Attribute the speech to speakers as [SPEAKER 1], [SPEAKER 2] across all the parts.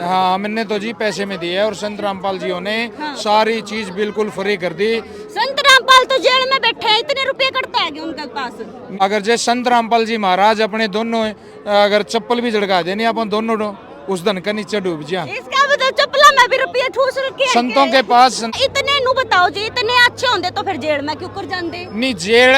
[SPEAKER 1] हाँ हमने तो जी पैसे में दिए और संत रामपाल जी ने सारी चीज बिल्कुल फ्री कर दी।
[SPEAKER 2] संत रामपाल तो जेल में बैठे हैं, इतने रुपए कटता है उनके पास।
[SPEAKER 1] अगर जैसे संत रामपाल जी महाराज अपने दोनों अगर चप्पल भी झड़का देनी अपन दोनों उस धन का नीचे डूब जा।
[SPEAKER 2] इसका मतलब चप्पला में भी रुपये ठूस रखे हैं
[SPEAKER 1] संतों के पास
[SPEAKER 2] इतने नु बताओ जी, इतने अच्छे होंगे तो फिर जेल में क्यों कर जाते?
[SPEAKER 1] नहीं जेल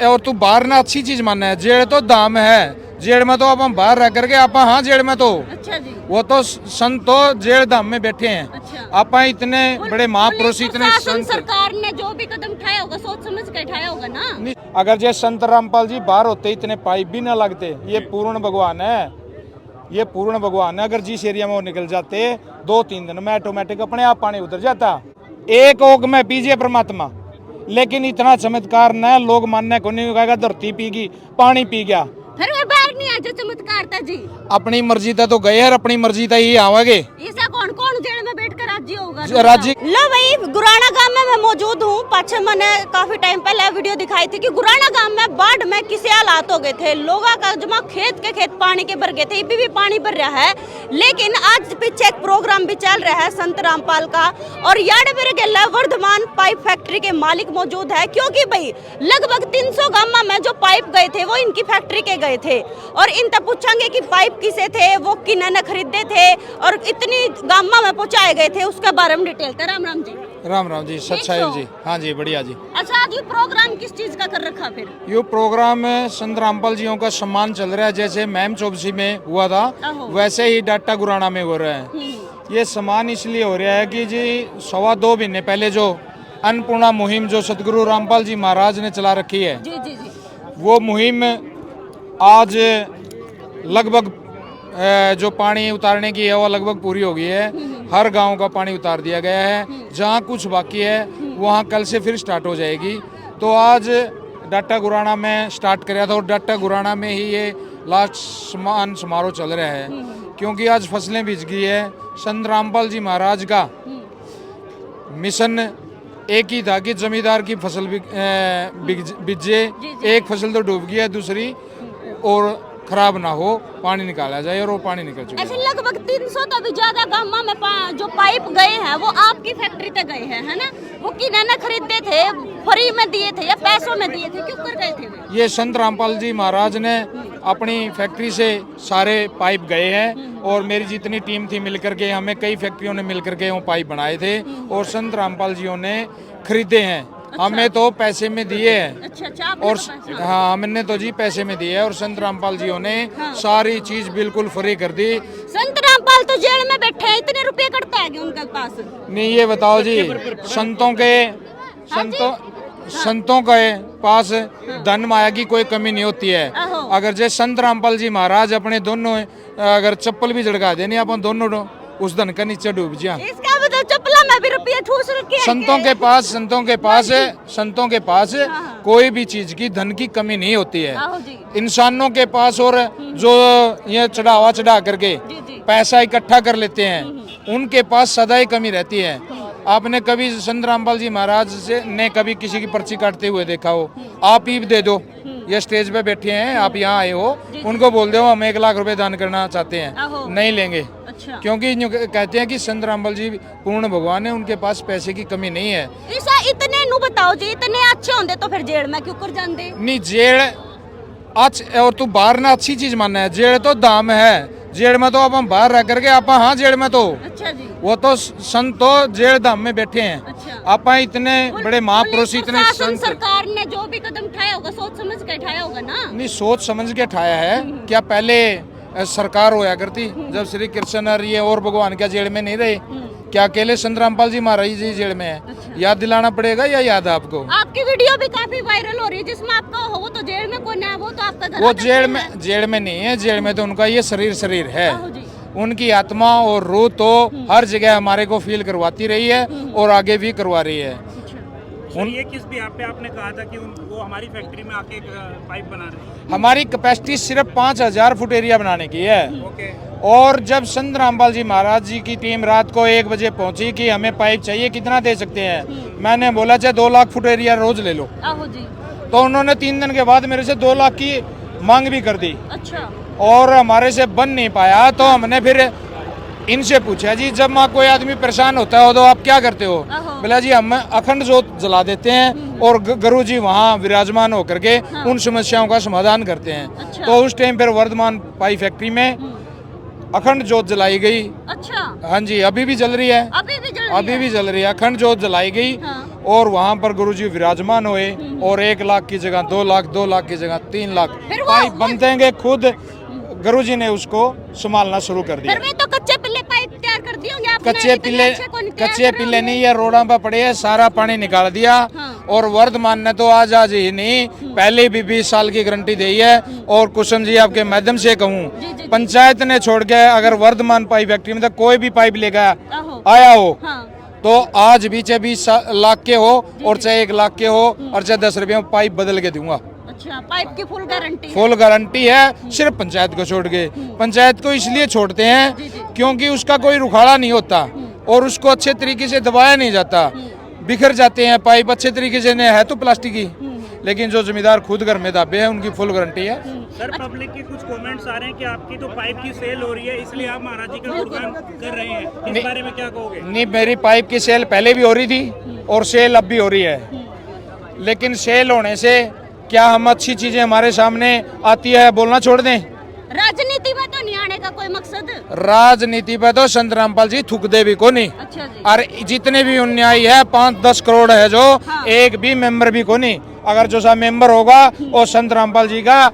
[SPEAKER 1] और तू बाहर ना अच्छी चीज मानना है, जेल तो दाम है, जेल में तो अपन बाहर रह करके आप हाँ जेल में तो
[SPEAKER 2] अच्छा जी।
[SPEAKER 1] वो तो संत तो जेल धाम में बैठे हैं।
[SPEAKER 2] अच्छा।
[SPEAKER 1] आप इतने बड़े महापुरुष इतने संत
[SPEAKER 2] सरकार ने जो भी कदम उठाया होगा सोच समझ के उठाया होगा ना।
[SPEAKER 1] अगर जैसे संत रामपाल जी बाहर होते इतने पाइप भी ना लगते। ये पूर्ण भगवान है, ये पूर्ण भगवान है। अगर जिस एरिया में वो निकल जाते 2-3 दिन में ऑटोमेटिक अपने आप पानी उतर जाता। एक ओक में पीजिए परमात्मा, लेकिन इतना चमत्कार न लोग मानने को नहीं कहेगा धरती पीगी पानी पी गया।
[SPEAKER 2] फिर वो बाहर नहीं आ जो चमत्कार था जी।
[SPEAKER 1] अपनी मर्जी था तो गए और अपनी मर्जी था ही आवागे।
[SPEAKER 2] ऐसा कौन कौन जेल में बैठकर राज्य होगा?
[SPEAKER 1] राज्य
[SPEAKER 2] लो भाई गुराना गांव में मैं मौजूद हूँ। पाछे मैंने काफी टाइम पहले वीडियो दिखाई थी कि गुराना गांव में बाढ़ में किसी हालात हो गए थे। लोगों का जमा खेत के खेत पानी के भर गए थे, अभी भी पानी भर रहा है। लेकिन आज पीछे एक प्रोग्राम भी चल रहा है संत रामपाल का और यार्ड बिरगेला वर्धमान पाइप फैक्ट्री के मालिक मौजूद है। क्योंकि भाई लगभग 300 गांव में जो पाइप गए थे वो इनकी फैक्ट्री के गए थे और इनसे पूछेंगे कि पाइप किसे थे, वो किन्होंने खरीदे थे और इतनी गांव में पहुंचाए गए थे उसके बारे में डिटेल। राम राम जी।
[SPEAKER 1] राम राम जी, सच्चाई जी। हाँ जी बढ़िया जी।
[SPEAKER 2] अच्छा आज ये प्रोग्राम किस चीज का कर रखा? फिर
[SPEAKER 1] ये प्रोग्राम संत रामपाल जियों का सम्मान चल रहा है। जैसे मैम चौबसी में हुआ था वैसे ही डाटा गुराना में हो रहा है। ये सम्मान इसलिए हो रहा है कि जी 2.25 महीने पहले जो अन्नपूर्णा मुहिम जो सतगुरु रामपाल जी महाराज ने चला रखी है
[SPEAKER 2] जी जी जी।
[SPEAKER 1] वो मुहिम आज लगभग जो पानी उतारने की है वो लगभग पूरी हो गई है। हर गांव का पानी उतार दिया गया है। जहां कुछ बाकी है वहां कल से फिर स्टार्ट हो जाएगी। तो आज डाटा गुराना में स्टार्ट कराया था और डाटा गुराना में ही ये लास्ट सम्मान समारोह चल रहा है। क्योंकि आज फसलें बिछ गई है। संत रामपाल जी महाराज का मिशन एक ही था कि जमींदार की फसल बिजे, एक फसल तो डूब गई है, दूसरी और खराब ना हो, पानी निकाला जाए और वो पानी निकल चुका है।
[SPEAKER 2] ऐसे लगभग 300 तो भी ज्यादा गांव में जो पाइप गए हैं वो आपकी फैक्ट्री तक गए हैं, है ना? वो किन्होंने खरीदे थे, फ्री में दिए थे या पैसों में दिए थे, क्यों कर गए थे वे?
[SPEAKER 1] ये संत रामपाल जी महाराज ने अपनी फैक्ट्री से सारे पाइप गए हैं और मेरी जितनी टीम थी मिलकर के, हमें कई फैक्ट्रियों ने मिलकर के वो पाइप बनाए थे और संत रामपाल जी ने खरीदे हैं। अच्छा। हमें तो पैसे में दिए हैं।
[SPEAKER 2] अच्छा,
[SPEAKER 1] और हाँ हमने तो जी पैसे में दिए और संत रामपाल जी ने सारी चीज बिल्कुल फ्री कर दी।
[SPEAKER 2] संत रामपाल तो जेल में बैठे हैं, इतने रुपए कटता है उनके पास?
[SPEAKER 1] नहीं ये बताओ जी, संतों के पास धन माया की कोई कमी नहीं होती है। अगर जैसे संत रामपाल जी महाराज अपने दोनों अगर चप्पल भी झड़का देनी अपन दोनों उस धन का नीचे डूब जा।
[SPEAKER 2] इसका मतलब चप्पला में भी रुपये ठूस रखे हैं।
[SPEAKER 1] संतों के पास कोई भी चीज की धन की कमी नहीं होती है। इंसानों के पास और जो ये चढ़ा करके पैसा इकट्ठा कर लेते हैं उनके पास सदा ही कमी रहती है। आपने कभी संत रामपाल जी महाराज से ने कभी किसी की पर्ची काटते हुए देखा हो? आप ही दे दो, ये स्टेज पे बैठे हैं, आप यहाँ आए हो, उनको बोल दो हम 1 लाख रुपए दान करना चाहते हैं, नहीं लेंगे। अच्छा। क्योंकि कहते हैं कि संत रामपाल जी पूर्ण भगवान है, उनके पास पैसे की कमी नहीं है।
[SPEAKER 2] ऐसा इतने नु बताओ जी, इतने अच्छे होंगे तो फिर जेल में क्यों कर जाते?
[SPEAKER 1] नहीं जेल और तू बाहर ना अच्छी चीज मानना है, जेल तो दाम है, जेल में तो अपन बाहर रह करके आप हाँ जेल में तो
[SPEAKER 2] अच्छा जी।
[SPEAKER 1] वो तो संत तो जेल धाम में बैठे हैं। अच्छा। आप इतने बड़े महापुरुष इतने संत।
[SPEAKER 2] सरकार ने जो भी कदम उठाया होगा सोच समझ के उठाया होगा ना? नहीं
[SPEAKER 1] सोच समझ के उठाया है। क्या पहले सरकार होया करती जब श्री कृष्ण और ये और भगवान क्या जेल में नहीं रहे? क्या अकेले संत रामपाल जी महाराज जी जेल में है? अच्छा। याद दिलाना पड़ेगा या याद है आपको?
[SPEAKER 2] आपकी वीडियो भी काफी वायरल हो रही है जिसमें आपका हो तो जेल में कोई ना, वो तो आपका घर
[SPEAKER 1] वो जेल में नहीं है। जेल में तो उनका ये शरीर है। उनकी आत्मा और रूह तो हर जगह हमारे को फील करवाती रही है और आगे भी करवा रही है।
[SPEAKER 3] ये किस भी आप पे आपने कहा था कि वो हमारी फैक्ट्री में आके पाइप बना रहे हैं?
[SPEAKER 1] हमारी कैपेसिटी सिर्फ 5000 फुट एरिया बनाने की है।
[SPEAKER 3] ओके।
[SPEAKER 1] और जब संत रामपाल जी महाराज जी की टीम रात को 1 बजे पहुंची कि हमें पाइप चाहिए, कितना दे सकते हैं? मैंने बोला चाहे 2 लाख फुट एरिया रोज ले लो।
[SPEAKER 2] जी।
[SPEAKER 1] तो उन्होंने 3 दिन के बाद मेरे से 2 लाख की मांग भी कर दी।
[SPEAKER 2] अच्छा।
[SPEAKER 1] और हमारे से बन नहीं पाया तो हमने फिर इनसे पूछा जी, जब माँ कोई आदमी परेशान होता है तो आप क्या करते हो? बोला जी हम अखंड जोत जला देते हैं और गुरु जी वहाँ विराजमान होकर के उन समस्याओं का समाधान करते हैं।
[SPEAKER 2] अच्छा।
[SPEAKER 1] तो उस टाइम पर वर्धमान पाई फैक्ट्री में अखंड जोत जलाई गई।
[SPEAKER 2] अच्छा,
[SPEAKER 1] हाँ जी, अभी भी जल रही है,
[SPEAKER 2] अभी भी जल रही
[SPEAKER 1] अभी
[SPEAKER 2] है?
[SPEAKER 1] भी जल रही है। अखंड जोत जलाई गई
[SPEAKER 2] हाँ।
[SPEAKER 1] और वहाँ पर गुरुजी विराजमान हुए और 1 लाख की जगह 2 लाख, 2 लाख की जगह 3 लाख
[SPEAKER 2] फिर वो-
[SPEAKER 1] पाइप बनतेंगे। खुद गुरुजी ने उसको संभालना शुरू कर दिया।
[SPEAKER 2] फिर वे तो कच्चे पिल्ले पाइप तैयार कर दिए होंगे आपने,
[SPEAKER 1] कच्चे
[SPEAKER 2] इतने
[SPEAKER 1] पिल्ले,
[SPEAKER 2] अच्छे कौन तैयार
[SPEAKER 1] कच्चे
[SPEAKER 2] कर रहे
[SPEAKER 1] पिल्ले
[SPEAKER 2] होंगे?
[SPEAKER 1] नहीं है, रोड़ा पर पड़े है, सारा पानी निकाल दिया।
[SPEAKER 2] हाँ।
[SPEAKER 1] और वर्धमान ने तो आज ही नहीं, पहले भी 20 साल की गारंटी दी है। और कुसुम जी आपके माध्यम से
[SPEAKER 2] जी,
[SPEAKER 1] कहूँ,
[SPEAKER 2] जी।
[SPEAKER 1] पंचायत ने छोड़ के अगर वर्धमान पाइप फैक्ट्री में कोई भी पाइप लेकर
[SPEAKER 2] आहो।
[SPEAKER 1] आया हो
[SPEAKER 2] हाँ।
[SPEAKER 1] तो आज भी चाहे 20 लाख के हो और चाहे 1 लाख के हो और चाहे 10 रुपये में पाइप बदल के दूंगा।
[SPEAKER 2] अच्छा, पाइप की फुल गारंटी है?
[SPEAKER 1] फुल गारंटी है, सिर्फ पंचायत को छोड़ के। पंचायत को इसलिए छोड़ते हैं क्योंकि उसका कोई रुखाड़ा नहीं होता और उसको अच्छे तरीके से दबाया नहीं जाता। बिखर जाते हैं पाइप अच्छे तरीके से, नहीं है तो प्लास्टिक की, लेकिन जो जमींदार खुद घर में दाबे हैं उनकी फुल गारंटी है।
[SPEAKER 3] सर पब्लिक के कुछ कमेंट्स आ रहे हैं कि आपकी तो पाइप की सेल हो रही है इसलिए आप महाराज जी का गुणगान कर रहे हैं, इस बारे में क्या कहोगे?
[SPEAKER 1] नहीं, मेरी पाइप की सेल पहले भी हो रही थी और सेल अब भी हो रही है, लेकिन सेल होने से क्या हम अच्छी चीजें हमारे सामने आती है बोलना छोड़ दें?
[SPEAKER 2] राजनीति में तो नहीं आने का कोई मकसद?
[SPEAKER 1] राजनीति पे तो संत रामपाल जी थूक दे भी को नहीं।
[SPEAKER 2] अच्छा जी।
[SPEAKER 1] और जितने भी अन्यायी है 5-10 करोड़ है जो,
[SPEAKER 2] हाँ।
[SPEAKER 1] एक भी मेंबर भी को नहीं। अगर जो सा मेंबर होगा वो संत रामपाल जी का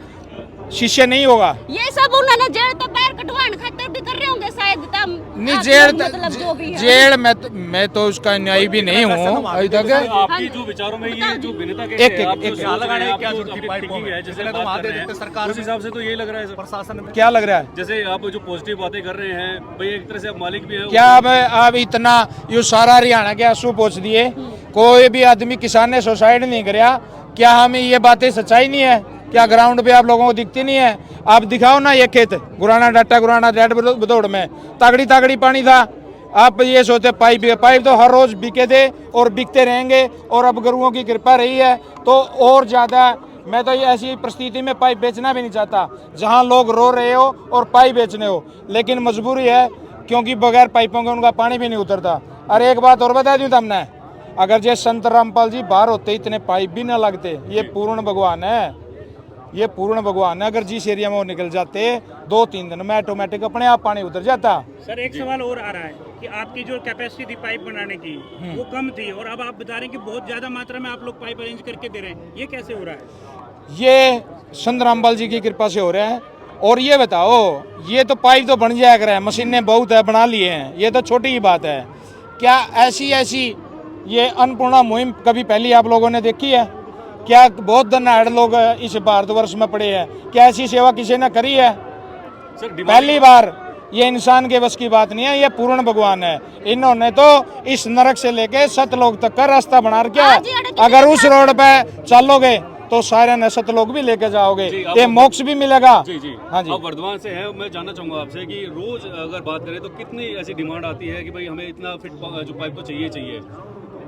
[SPEAKER 1] शिष्य नहीं होगा।
[SPEAKER 2] ये सब उन्होंने जेल तो पैर कटवाने खातिर भी कर रहे होंगे शायद।
[SPEAKER 1] नहीं, जेल
[SPEAKER 2] मतलब जो भी है।
[SPEAKER 1] जेल मैं तो उसका न्यायी भी नहीं हूँ अभी तक।
[SPEAKER 4] आपकी जो विचारों में ये जो भिन्नता
[SPEAKER 1] एक-
[SPEAKER 4] कैसे है, आप
[SPEAKER 1] एक-
[SPEAKER 4] जो सोच रहे हैं, आप जो thinking है, जैसे बात कर रहे हैं,
[SPEAKER 5] सरकार
[SPEAKER 4] उस हिसाब से तो यही लग रहा है सर।
[SPEAKER 5] प्रशासन
[SPEAKER 1] क्या लग रहा है?
[SPEAKER 4] जैसे आप जो पॉजिटिव बातें कर रहे हैं भाई, एक तरह से आप मालिक भी हैं।
[SPEAKER 1] क्या अब इतना ये सारा हरियाणा के आंसू पोंछ दिए, कोई भी आदमी किसान ने सुसाइड नहीं कराया? क्या हमें ये बातें सच्चाई नहीं है? क्या ग्राउंड पे आप लोगों को दिखती नहीं है? आप दिखाओ ना ये खेत गुराना डाटा गुराना रेड बदौड़ में तागड़ी तागड़ी पानी था। आप ये सोचते पाइप तो हर रोज बिके थे और बिकते रहेंगे और अब गुरुओं की कृपा रही है तो और ज्यादा। मैं तो ये ऐसी परिस्थिति में पाइप बेचना भी नहीं चाहता जहां लोग रो रहे हो और पाइप बेचने हो, लेकिन मजबूरी है क्योंकि बगैर पाइपों के उनका पानी भी नहीं उतरता। और एक बात और बता दूं तुमने, अगर ये संत रामपाल जी बाहर होते इतने पाइप भी ना लगते। ये पूर्ण भगवान है, ये पूर्ण भगवान है। अगर जिस एरिया में वो निकल जाते 2-3 दिन में ऑटोमेटिक अपने आप पानी उतर जाता।
[SPEAKER 3] सर एक सवाल और आ रहा है कि आपकी जो कैपेसिटी थी पाइप बनाने की वो कम थी और अब आप बता रहे हैं कि बहुत ज्यादा मात्रा में आप लोग पाइप अरेंज करके दे रहे हैं, ये कैसे हो रहा है?
[SPEAKER 1] ये संत रामपाल जी की कृपा से हो रहा है। और ये बताओ, ये तो पाइप तो बन जाया कर है, मशीनें बहुत है बना लिए हैं, ये तो छोटी ही बात है। क्या ऐसी ये अन्नपूर्णा मुहिम कभी पहले आप लोगों ने देखी है? क्या बहुत धनाढ़ लोग इस भारतवर्ष में पड़े हैं, क्या ऐसी सेवा किसी ने करी है?
[SPEAKER 4] सर
[SPEAKER 1] पहली बार। ये इंसान के बस की बात नहीं है, ये पूर्ण भगवान है। इन्होंने तो इस नरक से लेके सतलोक तक का रास्ता बना रखा है। अगर उस रोड पे चलोगे तो सारे न सतलोक भी लेके जाओगे, ये मोक्ष भी मिलेगा।
[SPEAKER 4] जी जी
[SPEAKER 1] हाँ जी।
[SPEAKER 4] आप वर्धमान से हैं, मैं जानना चाहूंगा आपसे कि रोज अगर बात करें तो कितनी ऐसी डिमांड आती है कि भाई हमें इतना फिट जो पाइप तो चाहिए?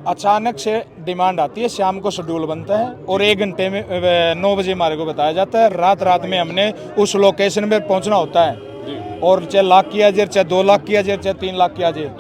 [SPEAKER 1] अचानक से डिमांड आती है, शाम को शेड्यूल बनता है और 1 घंटे में 9 बजे हमारे को बताया जाता है। रात में हमने उस लोकेशन पे पहुंचना होता है और चाहे लाख किया जाए, चाहे 2 लाख किया जाए, चाहे 3 लाख किया जाए।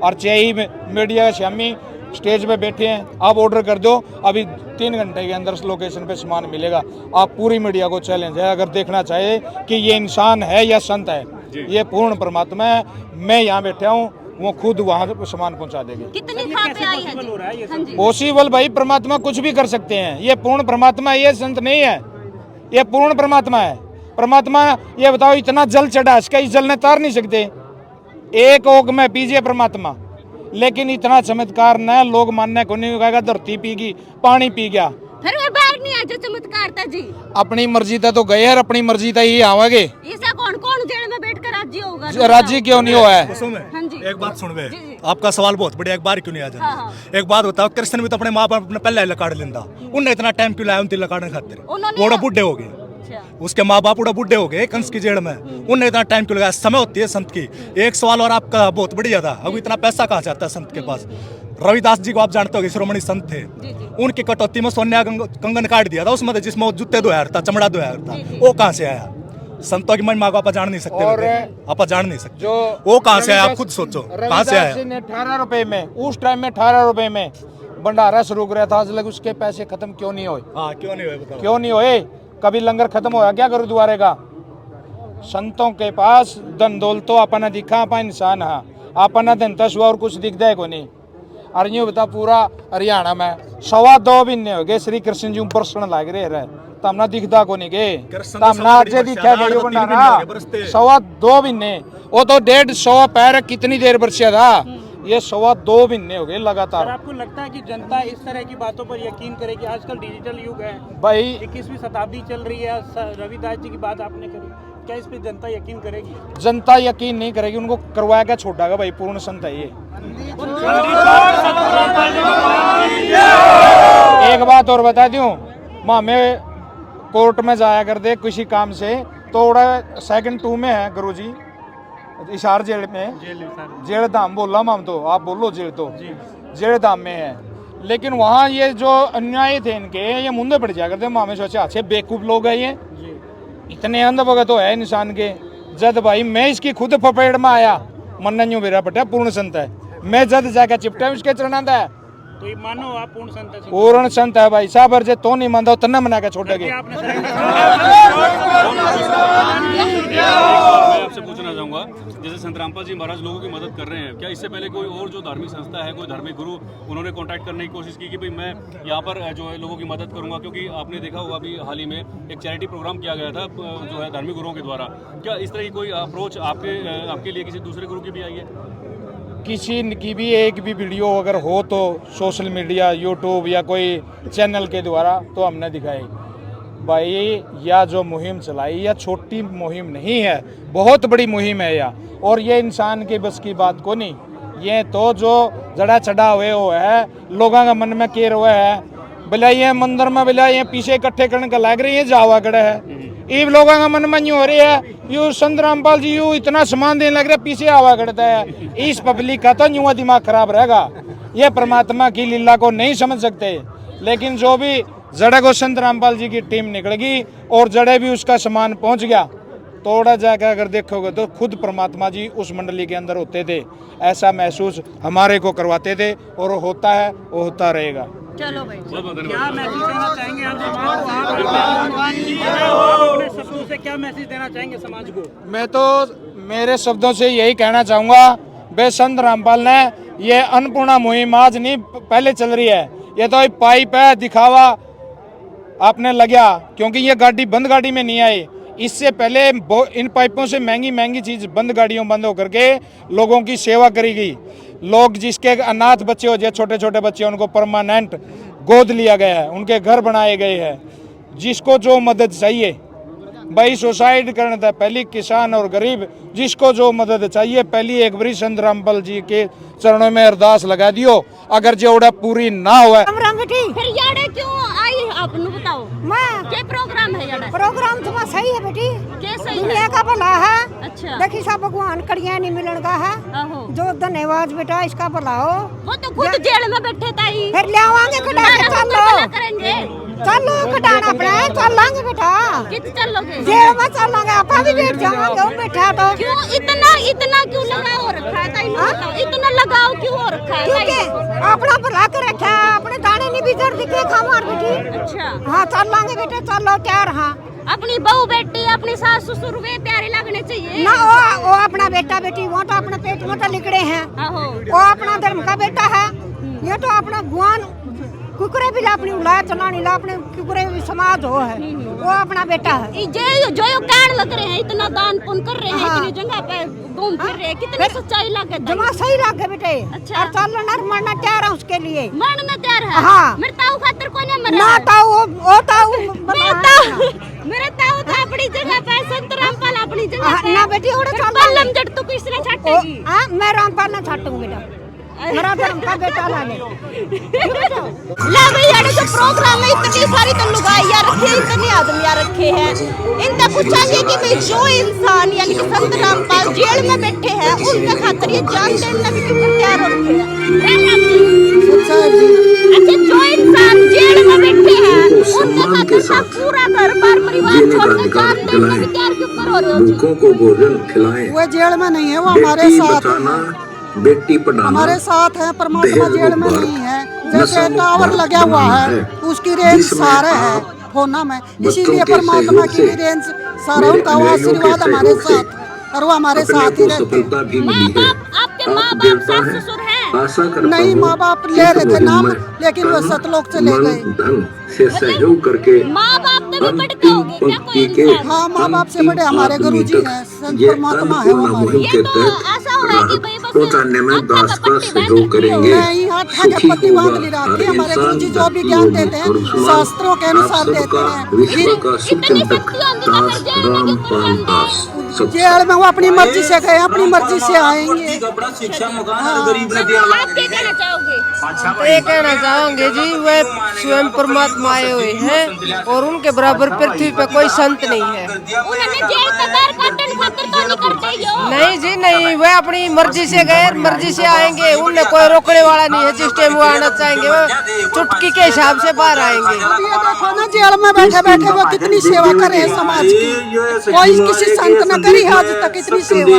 [SPEAKER 1] और चाहे ही मीडिया शामी स्टेज पे बैठे हैं, आप ऑर्डर कर दो, अभी 3 घंटे के अंदर लोकेशन पे सामान मिलेगा। आप पूरी मीडिया को चैलेंज है, अगर देखना चाहे कि ये इंसान है या संत है, ये पूर्ण परमात्मा है। मैं यहाँ बैठा हूँ, वो खुद वहाँ सामान पहुँचा देंगे।
[SPEAKER 2] कितनी खां पे आई है जी? हाँ जी।
[SPEAKER 1] पॉसिबल भाई, परमात्मा कुछ भी कर सकते हैं। ये पूर्ण परमात्मा है, ये संत नहीं है, ये पूर्ण परमात्मा है। परमात्मा ये बताओ इतना जल चढ़ा, इसका इस जल ने तार नहीं सकते। एक ओक में पीजिए परमात्मा, लेकिन इतना चमत्कार न लोग मानने को नहीं कहेगा। धरती पीगी, पानी पी गया,
[SPEAKER 2] फिर वो बाहर नहीं आया जो चमत्कार था जी।
[SPEAKER 1] अपनी मर्जी था तो गए और अपनी मर्जी था ही आवागे।
[SPEAKER 2] ऐसा कौन जेल में बैठ कर राज्य होगा?
[SPEAKER 1] राज्य क्यों नहीं हुआ है?
[SPEAKER 2] हाँ जी।
[SPEAKER 5] एक बात सुन बे,
[SPEAKER 2] जी, जी।
[SPEAKER 5] आपका सवाल बहुत बढ़िया, एक बार क्यों नहीं आ
[SPEAKER 2] हाँ, हाँ।
[SPEAKER 5] जाता? एक बात बताओ, कृष्ण भी तो अपने माँ बाप अपने पहले लकाड़ लेंदा, उन्हें इतना टाइम क्यों लाया उनती लकाड़ने खातिर?
[SPEAKER 2] उन्होंने-
[SPEAKER 5] वो बुढ़े हो गए, उसके माँ बाप उड़ा बुढ़े हो गए कंस की जेल में, उन्हें इतना टाइम क्यों लगाया? समय होती है संत की। एक सवाल और आपका बहुत बढ़िया था, अब इतना पैसा कहाँ से आता है संत के पास? रविदास जी को आप जानते हो, शिरोमणि संत थे, उनकी कटौती में सोनिया कंगन काट दिया था उसमें, जिसमें वो जूते धोया था, चमड़ा धोया था, वो कहाँ से आया? संतों की महिमा को आप जान नहीं सकते
[SPEAKER 1] और
[SPEAKER 5] बेटे, आप जान नहीं सकते।
[SPEAKER 1] जो
[SPEAKER 5] वो कहाँ से आया आप खुद सोचो, कहाँ से आया।
[SPEAKER 1] रविदास जी ने 18 रुपए में, उस टाइम में 18 रुपए में भंडारा शुरू कराया था, आज लग उसके पैसे खत्म क्यों नहीं हुए?
[SPEAKER 5] हाँ क्यों नहीं हुए बताओ।
[SPEAKER 1] क्यों नहीं हुए? कभी लंगर खत्म होया क्या गुरुद्वारे का? संतों के पास धन दौलत तो अपना दिखा, अपना इंसान है, अपना धन तस्वा और कुछ दिखता है को नहीं। और यूँ बता पूरा हरियाणा में 2.25 महीने हो गए श्री कृष्ण जी प्रश्न लाग रहे तमना दिखता को नहीं गए, तमना आज दिखा गई भंडारा 2.25 महीने, वो तो 150 पैर कितनी देर बरसिया था, ये 2.25 महीने हो गए लगातार।
[SPEAKER 3] सर आपको लगता है कि जनता इस तरह की बातों पर यकीन करेगी? आजकल डिजिटल युग है
[SPEAKER 1] भाई,
[SPEAKER 3] 21वीं शताब्दी चल रही है, रविदास जी की बात आपने करी, क्या इस पे जनता यकीन करेगी?
[SPEAKER 1] जनता यकीन नहीं करेगी, उनको करवाया क्या छोड़ेगा भाई, पूर्ण संत है ये। एक बात और बता दूं, मामे कोर्ट में जाया कर दे किसी काम से तो 2nd 2 में है गुरुजी, इशार जेल में, जेल धाम बोला माम, तो आप बोलो जेल, तो जेल धाम में है। लेकिन वहाँ ये जो अन्याय थे इनके, ये मुंडे पड़ जाया करते, मामे सोचे अच्छे बेवकूफ लोग है ये, इतने अंधभगत तो है इंसान के। जद भाई मैं इसकी खुद फपेड़ में आया, मन यूं मेरा पटा पूर्ण संत है, मैं जद जाकर चिपटा उसके चरणांदा है,
[SPEAKER 3] तो ये मानो आप पूर्ण संत हैं?
[SPEAKER 1] पूर्ण संत है भाई साहब, अर्जे तो नहीं मानता उतना मना के छोड़ेगे।
[SPEAKER 4] मैं आपसे पूछना चाहूंगा, जैसे संत रामपाल जी महाराज लोगों की मदद कर रहे हैं, क्या इससे पहले कोई और जो धार्मिक संस्था है, कोई धार्मिक गुरु, उन्होंने कांटेक्ट करने की कोशिश की कि भाई मैं यहाँ पर जो है लोगों की मदद करूंगा? क्योंकि आपने देखा होगा अभी हाल ही में एक चैरिटी प्रोग्राम किया गया था जो है धार्मिक गुरुओं के द्वारा, क्या इस तरह की कोई अप्रोच आपके लिए किसी दूसरे गुरु की भी आई है?
[SPEAKER 1] किसी की भी एक भी वीडियो अगर हो तो सोशल मीडिया, यूट्यूब या कोई चैनल के द्वारा तो हमने दिखाई भाई, या जो मुहिम चलाई या छोटी मुहिम नहीं है, बहुत बड़ी मुहिम है या, और ये इंसान के बस की बात को नहीं, ये तो जो जड़ा चढ़ा हुए हो है, लोगों का मन में केर हुए है, भला ये मंदिर में भला ये पीछे इकट्ठे करने का लग रही है, जावा गड़े है, इन लोगों का मन में यूँ हो रही है, you Sant Rampal ji you इतना सामान देने लग रहा है, पीछे आवा करता है, इस पब्लिक का तो यूँ दिमाग खराब रहेगा, ये परमात्मा की लीला को नहीं समझ सकते। लेकिन जो भी जड़े को संत रामपाल जी की टीम निकलेगी और जड़े भी उसका सामान पहुंच गया, थोड़ा जाकर अगर देखोगे तो खुद परमात्मा जी उस मंडली के अंदर होते थे, ऐसा महसूस हमारे को करवाते थे, और वो होता है, वो होता रहेगा।
[SPEAKER 2] चलो भाई,
[SPEAKER 3] क्या मैसेज देना चाहेंगे आप अपने शब्दों से, क्या मैसेज देना चाहेंगे समाज को?
[SPEAKER 1] मैं तो मेरे शब्दों से यही कहना चाहूँगा, बे संत रामपाल ने ये अन्नपूर्णा मुहिम आज नहीं पहले चल रही है, ये तो पाइप है दिखावा आपने लगा, क्योंकि ये गाड़ी बंद गाड़ी में नहीं आई, इससे पहले इन पाइपों से महंगी महंगी चीज बंद गाड़ियों बंद होकर के लोगों की सेवा करी गई। लोग जिसके अनाथ बच्चे हो जाए, छोटे छोटे बच्चे, उनको परमानेंट गोद लिया गया है, उनके घर बनाए गए हैं। जिसको जो मदद चाहिए भाई, सुसाइड करना था पहली किसान और गरीब, जिसको जो मदद चाहिए पहली एक बारी संत रामपाल जी के चरणों में अरदास लगा दियो, अगर जोड़ा पूरी ना हुआ।
[SPEAKER 2] फिर याडे क्यों आई आपने बताओ? क्या प्रोग्राम है याडे?
[SPEAKER 6] प्रोग्राम तो सही है बेटी,
[SPEAKER 2] कैसे
[SPEAKER 6] दुनिया का भला है।
[SPEAKER 2] अच्छा,
[SPEAKER 6] देखी सब भगवान कड़िया नहीं मिलन का है, जो धन्यवाद बेटा, इसका भला हो।
[SPEAKER 2] वो तो खुद जेल में बैठे ताई,
[SPEAKER 6] फिर ले आवांगे कटा के, चलो
[SPEAKER 2] करेंगे,
[SPEAKER 6] चलो कटाना अपना, चलांगे बेटा,
[SPEAKER 2] कित चलोगे?
[SPEAKER 6] जेल में चलांगे, आप भी बैठ जाओगे, वो बैठा तो।
[SPEAKER 2] क्यों इतना क्यों लगाव रखा है ताई? इतना लगाव क्यों हो रखा है?
[SPEAKER 6] क्योंकि अपना भला कर रखा है, अपने दाने नहीं बिजर दिखे खामार बेटी।
[SPEAKER 2] अच्छा,
[SPEAKER 6] हाँ चलांगे बेटा, चलो तैयार। हाँ,
[SPEAKER 2] अपनी बहू बेटी, अपनी सास ससुर वे प्यारे लगने चाहिए
[SPEAKER 6] ना, वो अपना बेटा बेटी, वो तो अपने पेट में तो लिखड़े हैं, वो अपना धर्म का बेटा है। ये तो अपना भगवान कुकरे भी ला अपनी उलाया चलानी ला, अपने कुकरे भी समाज हो है, वो अपना बेटा है।
[SPEAKER 2] जो कहने लग रहे हैं, इतना दान पुण्य कर रहे हैं, इतनी जगह पे घूम फिर रहे हैं, कितनी सच्चाई लगे?
[SPEAKER 6] जमा सही लगे बेटे।
[SPEAKER 2] अच्छा,
[SPEAKER 6] और चलना मरना तैयार है उसके लिए,
[SPEAKER 2] मरना तैयार है।
[SPEAKER 6] हाँ,
[SPEAKER 2] मेरे ताऊ खातिर कोई नहीं मरा
[SPEAKER 6] ना, ताऊ वो ताऊ
[SPEAKER 2] मेरे ताऊ तो अपनी जगह पे, संत रामपाल अपनी जगह पे
[SPEAKER 6] ना बेटी, ओड़े चल
[SPEAKER 2] बल्लम जड़ तू किसने छाटेगी?
[SPEAKER 6] हां, मैं रामपाल ना छाटूंगी बेटा, मेरा धर्म का बेटा लाने।
[SPEAKER 2] ला भाई यार, जो प्रोग्राम है इतनी सारी तो लुगाइयां रखे, इतने आदमियां रखे हैं, इनका पूछेंगे कि भाई जो इंसान यानी कि संत रामपाल जेल में बैठे हैं, उनके खातिर ये जान देने भी क्यों तैयार हो रखे हैं? अच्छा, जो इंसान जेल में बैठे हैं उनके
[SPEAKER 7] सम्मान के साथ
[SPEAKER 2] पूरा घर बार परिवार
[SPEAKER 7] जीने का
[SPEAKER 2] छोड़ के
[SPEAKER 7] अधिकार
[SPEAKER 2] जान
[SPEAKER 7] दिलाएं।
[SPEAKER 2] लेने के के ऊपर हो रहे हो जी।
[SPEAKER 7] भूखों को भोजन खिलाएं।
[SPEAKER 6] वो जेल में नहीं है, वो हमारे
[SPEAKER 7] बेटी
[SPEAKER 6] साथ
[SPEAKER 7] बचाना,
[SPEAKER 6] है,
[SPEAKER 7] बेटी पढ़ाना
[SPEAKER 6] हमारे साथ है। परमात्मा
[SPEAKER 7] दहेज
[SPEAKER 6] जेल में
[SPEAKER 7] मुक्त
[SPEAKER 6] नहीं है।
[SPEAKER 7] नशा
[SPEAKER 6] जैसे
[SPEAKER 7] मुक्त
[SPEAKER 6] टावर
[SPEAKER 7] भारत
[SPEAKER 6] लगा हुआ
[SPEAKER 7] बनाना
[SPEAKER 6] है,
[SPEAKER 7] है,
[SPEAKER 6] उसकी रेंज
[SPEAKER 7] जिसमें
[SPEAKER 6] सारे है
[SPEAKER 7] आप
[SPEAKER 6] फोना में,
[SPEAKER 7] बच्चों
[SPEAKER 6] इसीलिए
[SPEAKER 7] के
[SPEAKER 6] परमात्मा
[SPEAKER 7] सहयोग
[SPEAKER 6] की
[SPEAKER 7] से,
[SPEAKER 6] भी रेंज सारा
[SPEAKER 7] मेरे
[SPEAKER 6] उनका
[SPEAKER 7] अनुयायियों के
[SPEAKER 6] आशीर्वाद हमारे
[SPEAKER 7] सहयोग से
[SPEAKER 6] साथ, और वो हमारे
[SPEAKER 7] अपने
[SPEAKER 6] साथ ही
[SPEAKER 7] को
[SPEAKER 6] रहते हैं।
[SPEAKER 7] सफलता भी मिली है।
[SPEAKER 2] आपके माँ
[SPEAKER 7] आप
[SPEAKER 2] बाप
[SPEAKER 7] देवता
[SPEAKER 2] सास
[SPEAKER 7] हैं,
[SPEAKER 2] ससुर हैं?
[SPEAKER 7] आशा करता
[SPEAKER 6] नहीं,
[SPEAKER 7] हूं
[SPEAKER 6] माँ बाप ले
[SPEAKER 7] इस
[SPEAKER 6] रहे थे
[SPEAKER 7] मुहिम
[SPEAKER 6] नाम,
[SPEAKER 7] में
[SPEAKER 6] लेकिन वो
[SPEAKER 7] तन,
[SPEAKER 6] सतलोक से ले
[SPEAKER 7] मन,
[SPEAKER 6] गए।
[SPEAKER 7] धन से सहयोग करके
[SPEAKER 2] माँ बाप तो भी बड़े
[SPEAKER 7] अंतिम
[SPEAKER 2] होंगे क्या कोई
[SPEAKER 7] पंक्ति के
[SPEAKER 2] इंसान?
[SPEAKER 6] हाँ, माँ बाप से
[SPEAKER 7] अंतिम
[SPEAKER 6] बड़े हमारे
[SPEAKER 7] आदमी
[SPEAKER 6] गुरुजी
[SPEAKER 7] तक
[SPEAKER 6] हैं, संत
[SPEAKER 7] ये
[SPEAKER 6] परमात्मा है वो
[SPEAKER 7] अन्नपूर्णा
[SPEAKER 6] हमारे।
[SPEAKER 7] मुहिम के
[SPEAKER 2] ये तो
[SPEAKER 7] तहत
[SPEAKER 2] ऐसा हो रहा है कि भाई
[SPEAKER 7] राहत
[SPEAKER 2] बस
[SPEAKER 7] पहुंचाने में
[SPEAKER 2] हाथ
[SPEAKER 7] दास का
[SPEAKER 2] में पट्टी
[SPEAKER 7] सहयोग
[SPEAKER 2] बांध रखी हो।
[SPEAKER 7] करेंगे।
[SPEAKER 6] नहीं, हाथ
[SPEAKER 7] सुखी
[SPEAKER 6] आगे पट्टी
[SPEAKER 7] होगा
[SPEAKER 6] बांध ली
[SPEAKER 7] हर
[SPEAKER 6] रखी। हमारे
[SPEAKER 7] इंसान,
[SPEAKER 6] गुरुजी जो भी
[SPEAKER 7] धरती
[SPEAKER 6] ज्ञान
[SPEAKER 7] होगी
[SPEAKER 6] देते हैं
[SPEAKER 7] खुशहाल।
[SPEAKER 6] शास्त्रों के
[SPEAKER 7] आप
[SPEAKER 6] अनुसार देते
[SPEAKER 7] सबका
[SPEAKER 6] हैं।
[SPEAKER 7] विश्व का
[SPEAKER 2] इतनी
[SPEAKER 7] सुचिंतक
[SPEAKER 2] शक्ति होगी तो
[SPEAKER 7] दास
[SPEAKER 2] फिर जेल में क्यों
[SPEAKER 7] रामपाल दास सब
[SPEAKER 6] जेल में वो अपनी मर्जी से गए, अपनी मर्जी से आएंगे।
[SPEAKER 8] शिक्षा मकान
[SPEAKER 6] हाँ।
[SPEAKER 8] गरीब ने
[SPEAKER 2] आप क्या कहना चाहोगे?
[SPEAKER 9] ये कहना चाहेंगे जी, वे स्वयं परमात्मा आए हुए हैं और उनके बराबर पृथ्वी पे कोई संत नहीं है।
[SPEAKER 2] उन्होंने जेल पे पैर काटने खातिर तो नहीं करते यो।
[SPEAKER 9] नहीं जी नहीं, वे अपनी मर्जी से गए, मर्जी से आएंगे। उन्हें कोई रोकने वाला नहीं है। जिस टाइम वो आना चाहेंगे वो चुटकी के हिसाब से बाहर आएंगे।
[SPEAKER 6] अब ये देखो ना, जेल में बैठे बैठे वो कितनी सेवा करे है समाज की। कोई किसी संत ने करी है आज तक इतनी सेवा,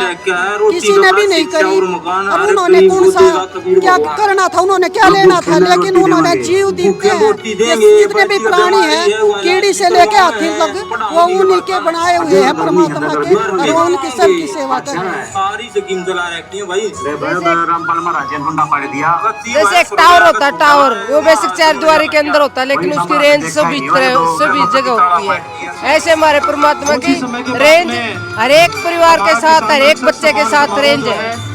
[SPEAKER 6] किसी ने भी नहीं करी। अब उन्होंने कौन सा क्या करना था, उन्होंने क्या लेना था, लेकिन उन्होंने जीव देते हैं। ये जितने भी प्राणी हैं, कीड़ी से लेके हाथी तक, वो उन्हीं के बनाए हुए हैं परमात्मा के, और वो उनकी सबकी सेवा कर रहे हैं।
[SPEAKER 8] सारी स्कीम चला रखी है भाई।
[SPEAKER 9] जैसे एक टावर होता है, टावर वो बेसिक 4 द्वारी के अंदर होता है, लेकिन उसकी रेंज सभी जगह होती है। ऐसे हमारे परमात्मा की रेंज हर एक परिवार के साथ, हर एक बच्चे के साथ रेंज है।